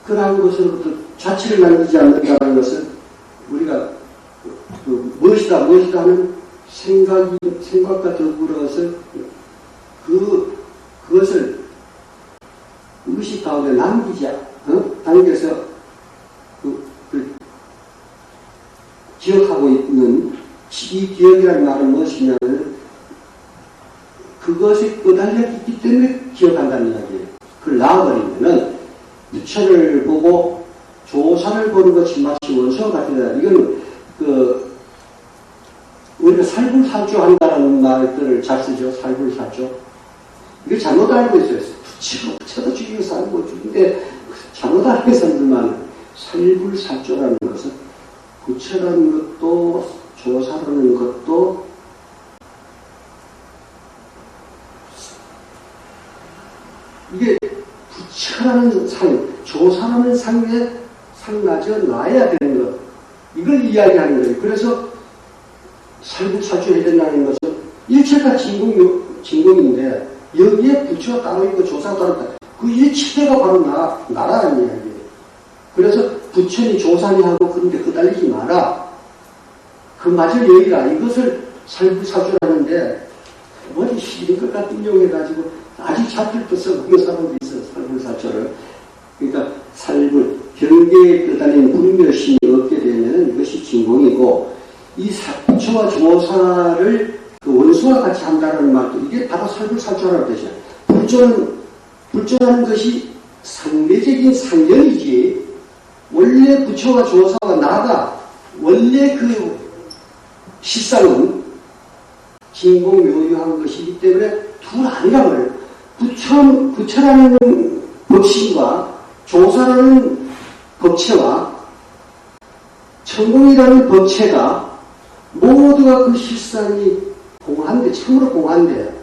그러한 것으로부터 자취를 남기지 않는다는 것은 우리가 무엇이다 하는 생각과 더불어서 그것을 의식 가운데 남기지 남겨서 기억하고 있는 이 기억이라는 말은 무엇이냐면 그것이 끄달려 있기 때문에 기억한다는 이야기예요. 그걸 놔버리면은 부처를 보고 조사를 보는 것이 마치 원수와 같으다. 이건 우리가 살불살조 한다는 말들을 잘 쓰죠. 살불살조. 이걸 잘못 알고 있어요. 부처도 죽이고 살고 죽인데 잘못 알고 있었는데만 살불살조라는 것은 부처라는 것도 조사라는 것도 이게 부처라는 상, 조사라는 상에 상마저 놔야 되는 것. 이걸 이야기하는 거예요. 그래서 살불살조해야 된다는 것은 일체가 진공인데 여기에 부처가 따로 있고 조사가 따로 있다. 그 일체가 바로 나라는 이야기예요. 그래서 부처니 조사니 하고 그런데 끄달리지 마라. 그 맞을 여기라. 이것을 살불살조하는데 머리 시린 것 같은 용해가지고 아직 잡힐 듯 써보는 사람도 있어요. 살불살조를. 그러니까 별개에 끄달린 분별심이 없게 되면 이것이 진공이고, 이 부처와 조사를 그 원수와 같이 한다는 말도 이게 바로 살불살조라고 되죠. 불조라는 것이 상대적인 상견이지, 원래 부처와 조사와 나가, 원래 그 실상은 진공묘유한 것이기 때문에 둘 아니란 말이에요. 부처라는 법신과 조사라는 법체와 천공이라는 법체가 모두가 그 실상이 공한데, 참으로 공한데,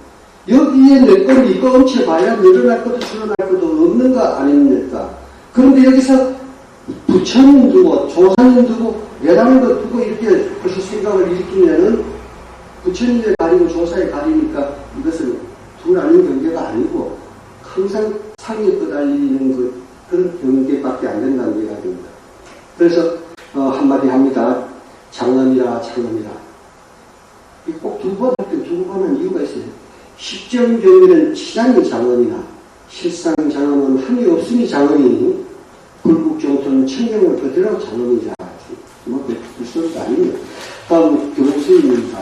여기에 내 거를 이거 엄쳐봐야 늘어날 것도 줄어날 것도 없는 거 아닙니까? 그런데 여기서 부처님 두고, 조사님 두고, 내라는 것 두고 이렇게 벌써 생각을 일으키면은 부처님에 가리고 조사에 가리니까 이것은 둘 아닌 경계가 아니고 항상 상에 끄달리는 그런 경계밖에 안 된다는 얘기가 됩니다. 그래서 한마디 합니다. 장엄이라. 꼭 두 번 할 때 두 번 하는 이유가 있어요. 십정경에는 치장이 장엄이나 실상 장엄은 함이 없으니 장엄이니 불국정토는 청경을 그대로 장엄이자. 그 소리가 아닙니다. 다음 교수입니다.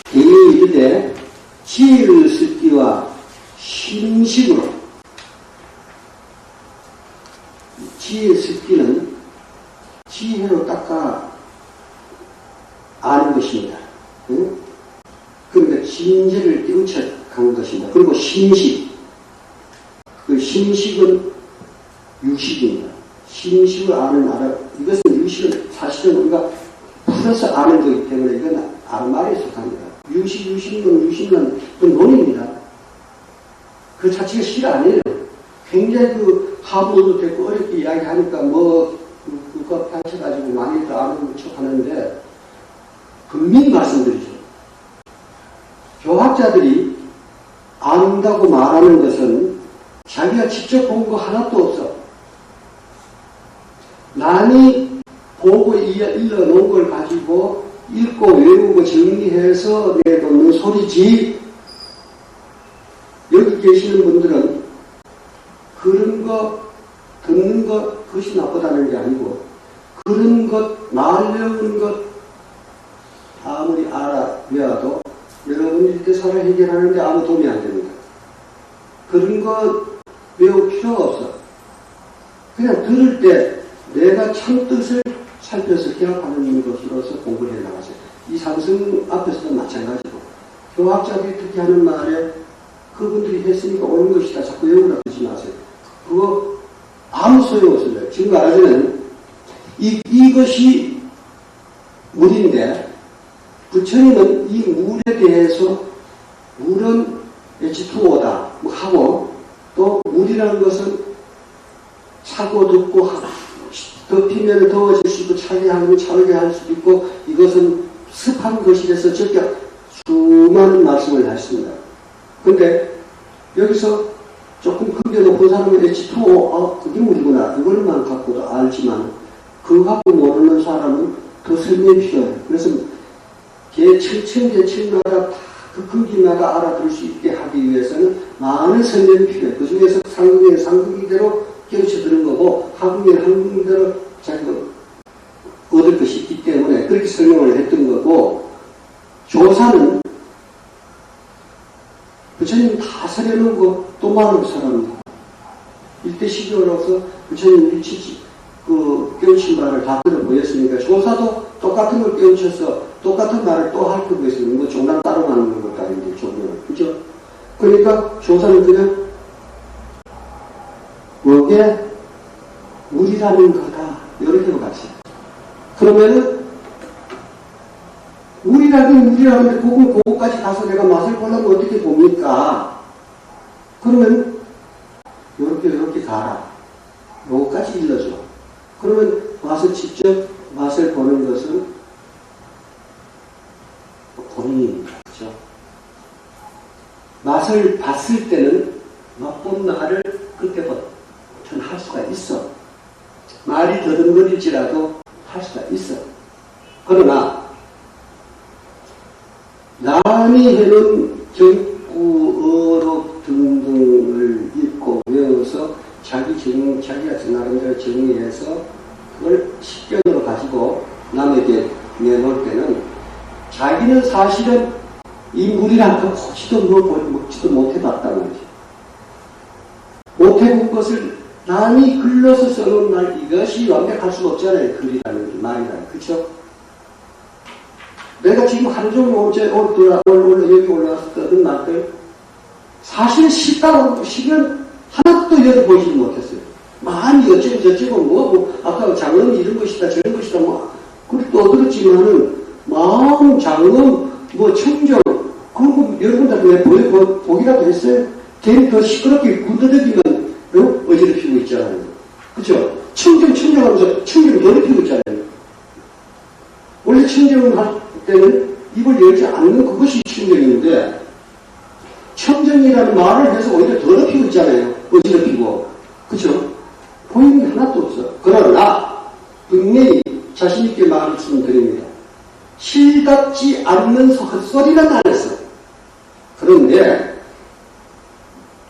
개인이 이르되 지혜를 쓰기와 심식으로, 지혜 쓰기는 지혜로 닦아 아는 것입니다. 응? 그러니까 진재를 깨우쳐 간 것입니다. 그리고 심식, 그 심식은 유식입니다. 심식을 아는 이것은 유식은 사실은 우리가 풀어서 아는 거기 때문에 이건 아말에 속합니다. 유식론 그 논입니다. 그 자체가 실 아니에요. 굉장히 그 하부도 됐고 어렵게 이야기하니까 그거 펼쳐가지고 많이 더 아는 척 하는데, 분명히 말씀드리죠. 교학자들이 안다고 말하는 것은 자기가 직접 본 거 하나도 없어. 남이 보고 일러놓은 걸 가지고 읽고 외우고 정리해서 내놓는 소리지, 여기 계시는 분들은 그런 거, 듣는 것, 그것이 나쁘다는 게 아니고, 그런 것, 말려는 것, 아무리 알아외워도 여러분이 이렇게 살아 해결하는데 아무 도움이 안 됩니다. 그런 거 외울 필요가 없어. 그냥 들을 때 내가 참 뜻을 살펴서 기억하는 것으로서 공부를 해나가세요. 이 삼성 앞에서도 마찬가지고, 교학자들이 특히 하는 말에 그분들이 했으니까 옳은 것이다 자꾸 외우라 하지 마세요. 그거 아무 소용없어요. 지금 말하자면 이것이 물인데, 부처님은 이 물에 대해서 물은 H2O다 하고, 또 물이라는 것은 차고 덥고 덮이면 더워질 수 있고 차게 하면 차게 할 수도 있고, 이것은 습한 것이라서 적게 수많은 말씀을 하십니다. 근데 여기서 조금 크게 높은 사람은 H2O, 그게 물이구나, 이걸만 갖고도 알지만 그거 갖고 모르는 사람은 더 설명이 필요해요. 그래서 계층마다 그 크기마다 알아들을 수 있게 하기 위해서는 많은 설명이 필요해요. 그 중에서 상극에는 상극이대로 깨우쳐 들은 거고, 한국에는 한국대로 자기가 얻을 것이 있기 때문에 그렇게 설명을 했던 거고, 조사는 부처님 다 서려놓고 또 말하는 사람입니다. 일대 시교로서 부처님 일치지 깨우친 말을 다 들어보였으니까, 조사도 똑같은 걸 깨우쳐서 똑같은 말을 또 할 거고 있으면 뭐 종단 따로 나누는 것도 아닌데, 종교는. 그죠? 그러니까 조사는 그냥 뭐게 물이라는 거다, 이렇게 같이. 그러면은 물이라는데 그거까지 가서 내가 맛을 보려면 어떻게 봅니까? 그러면 요렇게 가라, 요거까지 일러줘. 그러면 와서 직접 맛을 보는 것은 본인입니다. 그렇죠? 맛을 봤을 때는 맛본 말을 그때부터 할 수가 있어. 말이 더듬거릴지라도 할 수가 있어. 그러나 남이 해놓은 경구, 어록 등등을 읽고 외워서 자기가 나름대로 정리해서 그걸 식견으로 가지고 남에게 내놓을 때는 자기는 사실은 이 물이란 거 혹시도 먹지도 못해봤단 말이지. 못해본 것을 남이 글러서 써놓은 말, 이것이 완벽할 수 없잖아요. 글이라는 말이라는. 그쵸? 내가 지금 하루 종일 여기 올라와서 떠든 말들, 사실 시간 하나도 열어보지 못했어요. 많이 어쩌고 아까 장엄 이런 것이다 저런 것이다 그렇게 떠들었지만은 마음, 장엄, 청정, 그거 여러분들 왜 보기라도 했어요? 괜히 더 시끄럽게 군더더기면 어지럽히고 있잖아요. 그쵸? 청정하면서 청정 더럽히고 있잖아요. 원래 청정을 할 때는 입을 열지 않는 그것이 청정인데, 청정이라는 말을 해서 오히려 더럽히고 있잖아요. 어지럽히고. 그쵸? 보이는 게 하나도 없어. 그러나 분명히 자신있게 말씀드립니다. 실답지 않는 헛소리는 안 했어. 그런데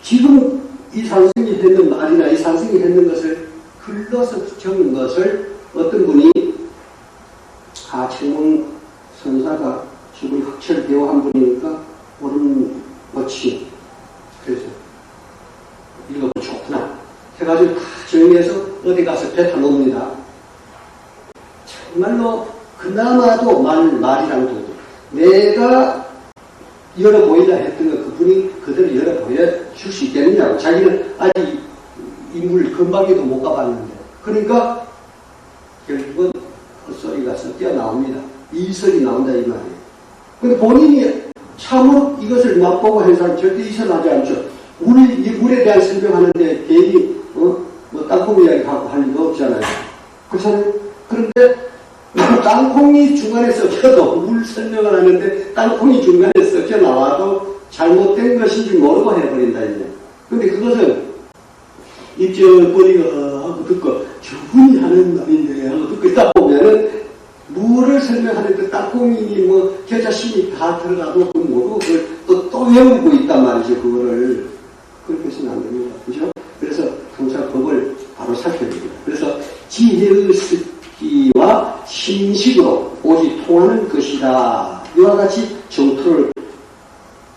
지금 이 산승이 했는 말이나 이 산승이 했는 것을 글러서 적은 것을 어떤 분이 최문 선사가 지금 학철 배우한 분이니까 옳은 것이, 그래서 읽어보면 좋구나 해가지고 다 정리해서 어디 가서 뱉어 놓습니다. 정말로 그나마도 말이랑 도도 내가 열어보이려 했던 거 그분이 그대로 열어보여줄 수 있겠느냐고. 자기는 아직 인물 금방에도 못 가봤는데. 그러니까 결국은 헛소리가 섞여 나옵니다. 이설이 나온다 이 말이에요. 근데 본인이 참으로 이것을 맛보고 한 사람 절대 이설하지 않죠. 이 물에 대한 설명하는데 괜히 땅콩 이야기 하고 할 리가 없잖아요. 그렇잖아요. 그런데 땅콩이 중간에 섞여도 물 설명을 하는데 땅콩이 중간에 섞여 나와도 잘못된 것인지 모르고 해버린다 이제. 근데 그것은 입적거리가 하고 듣고 저분이 하는 말인데 하고 듣고 있다 보면은 물을 설명하는데 땅콩이니 뭐 겨자씨니 다 들어가도 그 뭐고 그걸 또 외우고 있단 말이죠. 그거를 그렇게 해서는 안 됩니다. 그죠? 그래서 항상 법을 바로 살펴야 됩니다. 그래서 지혜의 습기와 신식으로 오직 통하는 것이다. 이와 같이 정토를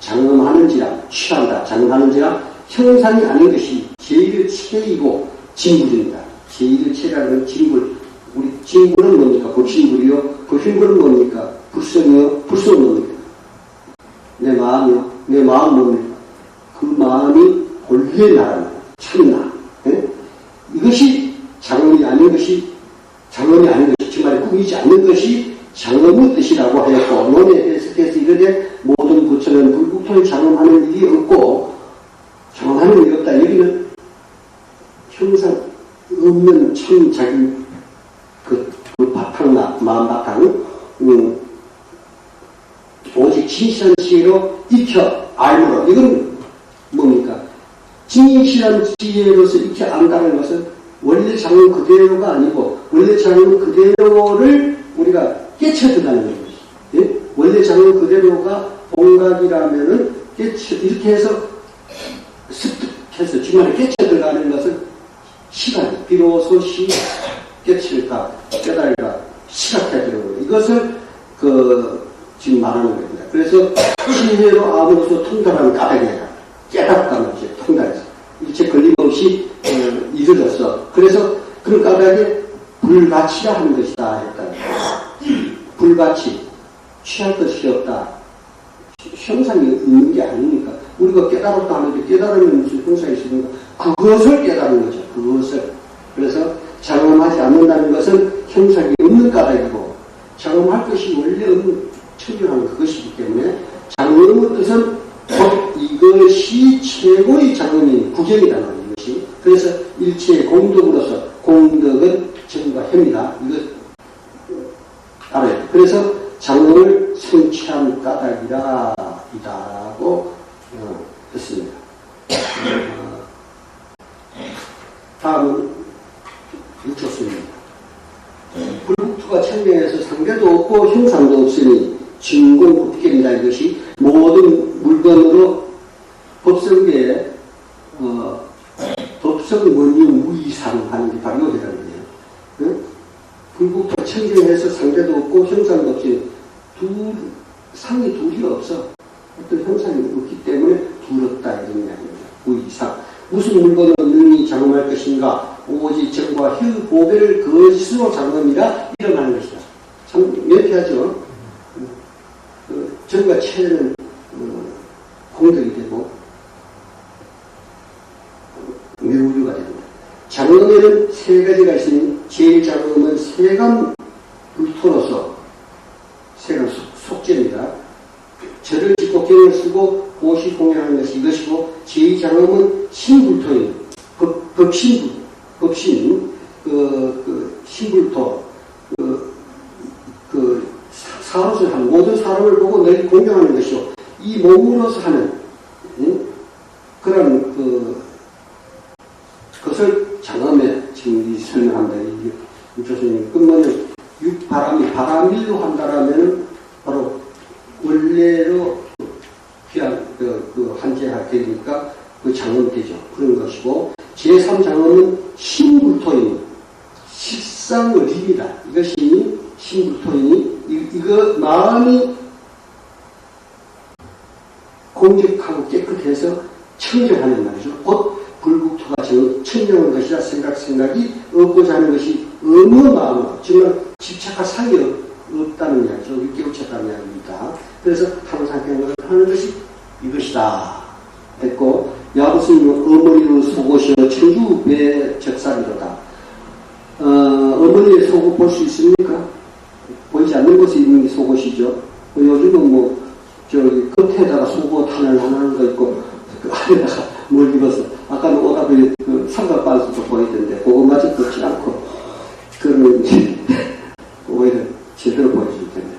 장엄하는지라 취한다. 장엄하는지라 형상이 아닌 것이 제1의 체이고 진불입니다. 제1의 체라는 건 진불. 우리 진불은 뭡니까? 불신불이요. 불신불은 뭡니까? 불성이요. 불성은 뭡니까? 내 마음이요. 내 마음 뭡니까? 그 마음이 본래 나라입니다. 참나. 네? 이것이 장엄이 아닌 것이 장엄이 아닌 것이 정말 꾸미지 않는 것이 장엄의 뜻이라고 하였고 논에 해석해서 이르되 모든 부처는 불국토를 장엄하는 일이 없고 장엄하는 일이 없다. 여기는 형상 없는 참 자기 그 바탕 마음 바탕 오직 진실한 지혜로 익혀 알므로 이건 뭡니까? 진실한 지혜로서 익혀 안다는 것은 원래 장엄 그대로가 아니고 원래 장엄 그대로를 우리가 깨쳐들어가는 것이죠. 예? 원래 장엄 그대로가 동각이라면은 이렇게 해서 습득해서 주말에 깨쳐들어가는 것은 시간, 비로소 깨칠까, 깨달을까, 시각해야 되는 거예요. 이것을 지금 말하는 겁니다. 그래서 지혜로 아무로서 통달하는 까닭이야. 깨닫다 말이죠. 통달해서. 일체 걸림없이 이르렀어. 그래서 그런 까닭에 불가치라 하는 것이다 했다. 불가치, 취할 것이 없다. 형상이 있는 게 아니니까. 우리가 깨달았다 하는데 깨달으면 무슨 형상이 있으니까 그것을 깨달은 거죠. 그것을. 그래서 장엄하지 않는다는 것은 형상이 없는 까닭이고 장엄할 것이 원래 없는 청결한 그것이기 때문에 장엄의 뜻은 이것이 최고의 장엄인 구경이다 말이에요. 이것이. 그래서 일체의 공덕으로서 공덕은 정과 협니다. 이것 알아요. 그래서 장엄을 성취한 까닭이라 이다고 했습니다. 다음은 육조수입니다. 불국토가 천명에서 상대도 없고 형상도 없으니 진공법계입니다. 이것이 모든 물건으로 법성계에 법성원유 무이상 하는 게 바로 이거라는 거예요. 응? 불국토가 천명에서 상대도 없고 형상도 없으니 상이 둘이 없어. 어떤 형상이 없기 때문에 두렵다 이런 이야기입니다. 무이상. 무슨 물건으로 능히 장엄할 것인가? 오직 정과 희 보배를 거짓으로 장엄이라 일어나는 것이다. 참 명쾌하죠. 정과 체는 공덕이 되고 묘류가 됩니다. 장엄에는 세 가지가 있으니 제일 장엄은 세간 불토로서 세간 속죄입니다. 절을 짓고 경을 쓰고 보시 공양하는 것이 이것이고 제2장엄은 신불토인 법신 신불토 사로서 하는 모든 사람을 보고 늘 공경하는 것이요 이 몸으로서 하는 그런 그것을 장엄에 지금 설명한다. 이 교수님 끝만은 바람일로 한다라면은 바로 원래로 귀한 한제가 되니까 그 장엄이 되죠. 그런 것이고 제3장엄은 신불토인 실상의립이다. 이것이 신불토인이 이거 마음이 공적하고 깨끗해서 청정하는 말이죠. 곧 불국토가 청정한 것이라 생각이 없고자 하는 것이 없는 마음으로 정말 집착할 사이 없다는 이야기죠. 깨우쳤다는 이야기입니다. 그래서 항상 생각을 하는 것이 이것이다 했고 야부스님은 어머니의 속옷이여 청주배 적사리로다. 어머니의 속옷 볼 수 있습니까? 보이지 않는 곳에 있는 게 속옷이죠. 요즘은 저기 겉에다가 속옷 하나하는 거 있고 그 안에다가 뭘 입어서 아까는 오다보니 삼각반스도 보이던데 그것마저 걷지 않고 그러면 오히려 제대로 보여줄 텐데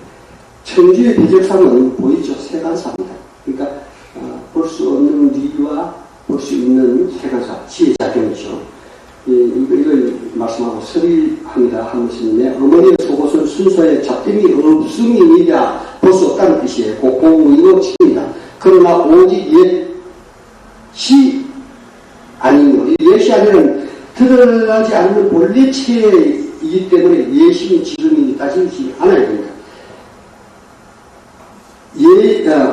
청주의 비적사는 보이죠. 세간사입니다. 그러니까 볼 수 없는 리와 볼 수 있는 세간사 지혜작용이죠. 이걸 말씀하고 서리합니다. 한무스님의 어머니의 속옷은 순서에 잡됨이 없음이니라 볼 수 없다는 뜻이에요. 공의로 칩니다. 그러나 오직 예시 아니요. 예시 아니면 드러나지 않는 본래 체이기 때문에 예시는 지금이 따지지 않아야 됩니다.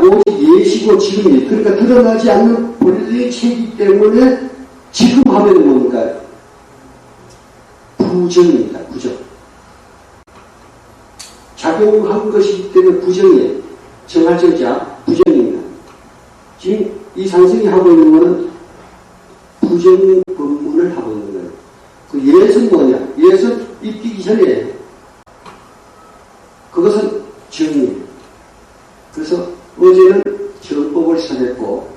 오직 예시고 지금이, 그러니까 드러나지 않는 본래 체이기 때문에 지금 하면 뭡니까? 부정입니다. 부정. 작용한 것이기 때문에 부정이에요. 정할정자 부정입니다. 지금 이 상승이 하고 있는 것은 부정 법문을 하고 있는 거예요. 그 예는 뭐냐? 예는 입히기 전에 그것은 정이에요. 그래서 어제는 정법을 설했고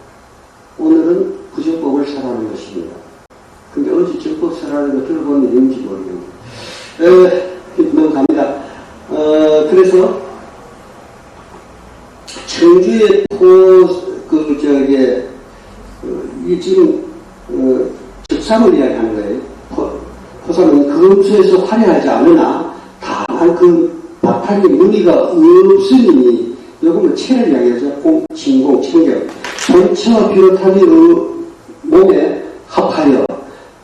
오늘은 부정법을 설하는 것입니다. 근데 어제 정법 설하는 거 들어보면 있는지 모르겠네요. 넘어갑니다. 그래서 청주의 이 지금 적삼을 이야기하는 거예요. 포삼은 금수에서 화려하지 않으나 다만 그 바탕에 무늬가 없으니 요금은 체를 이야기하죠. 진공, 청경. 본체와 비롯하니 몸에 합하여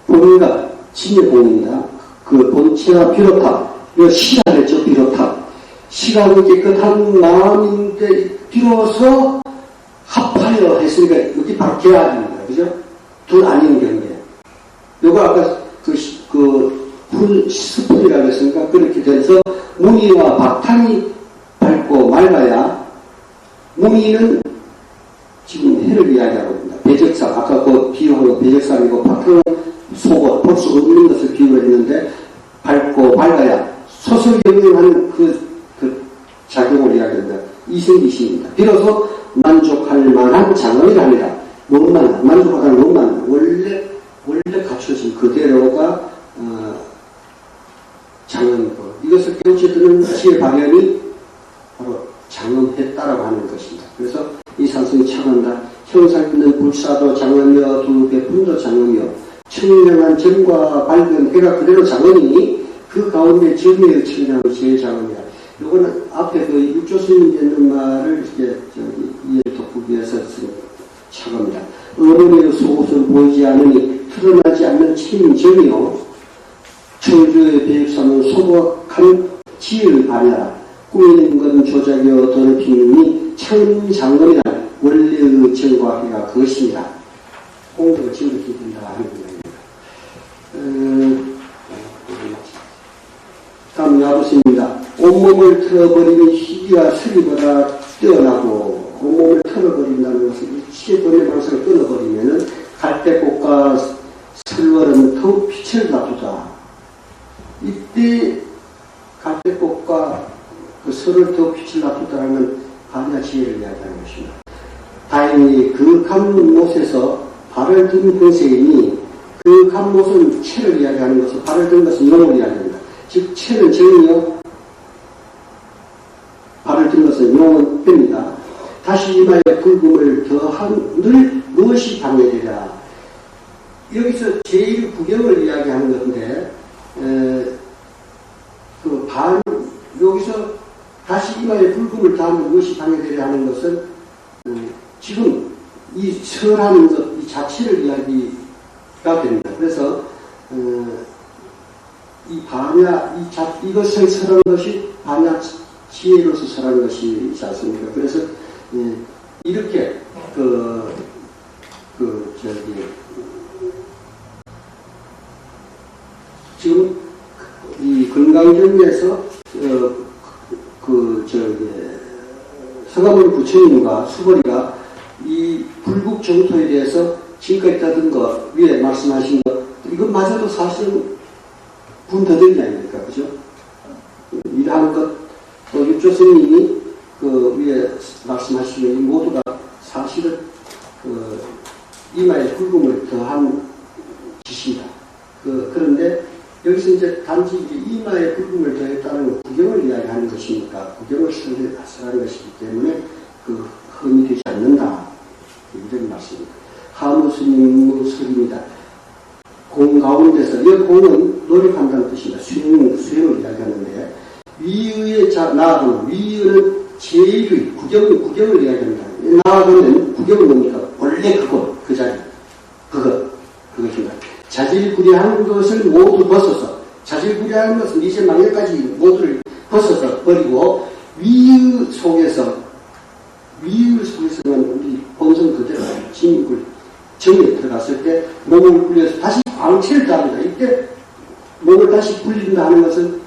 본인과 진의 본입니다. 그 본체와 비롯함, 이거 시라고 했죠. 비롯함. 시각이 깨끗한 마음인데 비로소 합하여 했으니까 여기 바로 계약입니다. 그죠? 둘 아닌 경우에. 요거 아까 스푼이라고 했으니까 그렇게 돼서 무늬와 바탕이 밝고 맑아야 무늬는 지금 해를 이야기하고 있습니다. 배적상, 아까 그 비유한 거 배적상이고 바탕은 속옷, 볼 수 없는 것을 비유를 했는데 밝고 밝아야 소설경영하는 그 작용을 이야기합니다. 이승기시입니다. 비로소 만족할 만한 장엄이라 합니다. 만족하는 것만 원래 갖춰진 그대로가 장엄이고 이것을 깨우쳐드는 지혜 방향이 바로 장엄했다라고 하는 것입니다. 그래서 이 상승이 참한다. 형상 있는 불사도 장엄이여 두 배품도 장엄이여 청량한 점과 밝은 해가 그대로 장엄이니 그 가운데 점의 청량이 제일 장엄이야. 요거는 앞에 그 육조스님이 있는 말을 이제 이해를 돋구기 위해서 쓴 차겁니다. 어머니의 속옷은 보이지 않으니 드러나지 않는 책임점이요. 청주의 배육사는 소박한 지혜를 발휘하라. 꾸미는 건 조작이요 더럽히니 참장검이란 원래의 정과가 그것입니다. 공도가 지금도 된다 하는 겁니다. 다음 야부스입니다. 온몸을 털어버리니 희귀와 서리보다 뛰어나고 온몸을 털어버린다는 것은 일체의 번의 방식을 끊어버리면 갈대꽃과 설월은 더욱 빛을 놔두다. 이때 갈대꽃과 그 설을 더욱 빛을 놔두다는 반야 지혜를 이야기하는 것입니다. 다행히 그 감못에서 발을 든 근세이니 그 감못은 체를 이야기하는 것을 발을 든 것은 용을 이야기합니다. 즉 체는 정이요 발을 든 것은 용은 뺍니다. 다시 이마에 붉음을 더한들 무엇이 방해되랴. 여기서 제1구경을 이야기하는 건데 여기서 다시 이마에 붉음을 더하면 무엇이 방해되랴 하는 것은 지금 이 설하는 것 이 자체를 이야기가 됩니다. 그래서 이 반야 이것을 설한 것이 반야 지혜로서 설한 것이지 않습니까? 그래서 이렇게 지금 이 건강정리에서 서가모니 부처님과 수보리가 이 불국 정토에 대해서 지금까지 떠든 것 위에 말씀하신 것 이것마저도 사실은 분더들이 아닙니까? 그죠? 이러한 것, 또 육조스님이 그 위에 말씀하신 것 모두가 사실은 이마에 붉음을 더한 짓입니다. 그런데 여기서 이제 단지 이마에 붉음을 더했다는 구경을 이야기하는 것이니까 구경을 설하는 것이기 때문에 그 흠이 되지 않는다. 이런 말씀입니다. 하무스님 설입니다. 공 가운데서, 이 공은 노력한다는 뜻입니다. 수행을 이야기하는데, 위의 나아가는 위의는 제일 구경을 이야기합니다. 나아가는 구경은 뭡니까? 원래 그 자리. 그것입니다. 자질구레한 것을 모두 벗어서, 자질구레한 것은 이제 망해까지 모두를 벗어서 버리고, 위의 속에서는 우리 본성 그대로 정에 들어갔을 때 몸을 굴려서 다시 광채를 답니다. 이때 몸을 다시 굴린다 하는 것은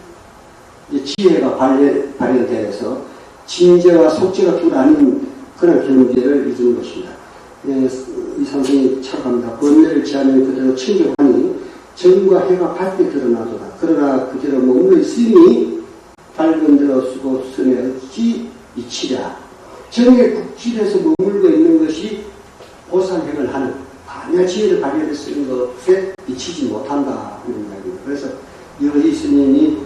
이제 지혜가 발현되어서 진재와 속재가 둘 아닌 그런 경계를 이루는 것입니다. 이 상승이 착합니다. 번뇌를 지하면 그대로 청정하니 정과 해가 밝게 드러나도다. 그러나 그대로 몸의 스님이 밝은 대로 쓰고 선에 어찌 이치랴. 정의 국질에서 머물고 있는 것이 보살행을 하는 반야 지혜를 발휘해 쓰는 것에 미치지 못한다 하는 이야기입니다. 그래서 이 스님이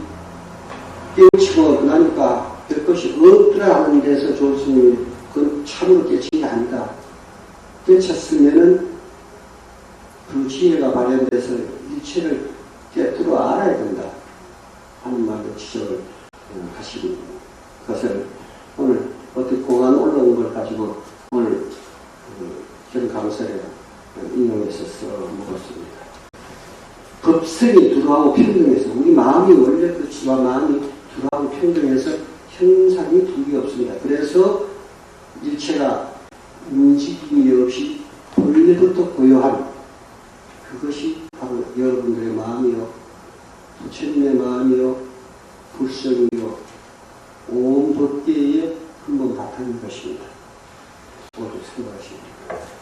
깨우치고 나니까 별 것이 없더라 하는 데서 조스님이 그건 참으로 깨친 게 아니다. 깨쳤으면은 그 지혜가 발현돼서 일체를 깨뜨려 알아야 된다 하는 말로 지적을 하시는 것을 오늘 어떻게 공안 올라온 걸 가지고 오늘 전 강설에 인용해서 써먹었습니다. 법성이 두루하고 평등해서 우리 마음이 원래 그렇지만 마음이 두루하고 평등해서 현상이 두개 없습니다. 그래서 일체가 움직임이 없이 본래부터 고요한 그것이 바로 여러분들의 마음이요, 부처님의 마음이요, 불성이요, 온 법계의 근본 바탕인 것입니다. 모두 수고하십니다.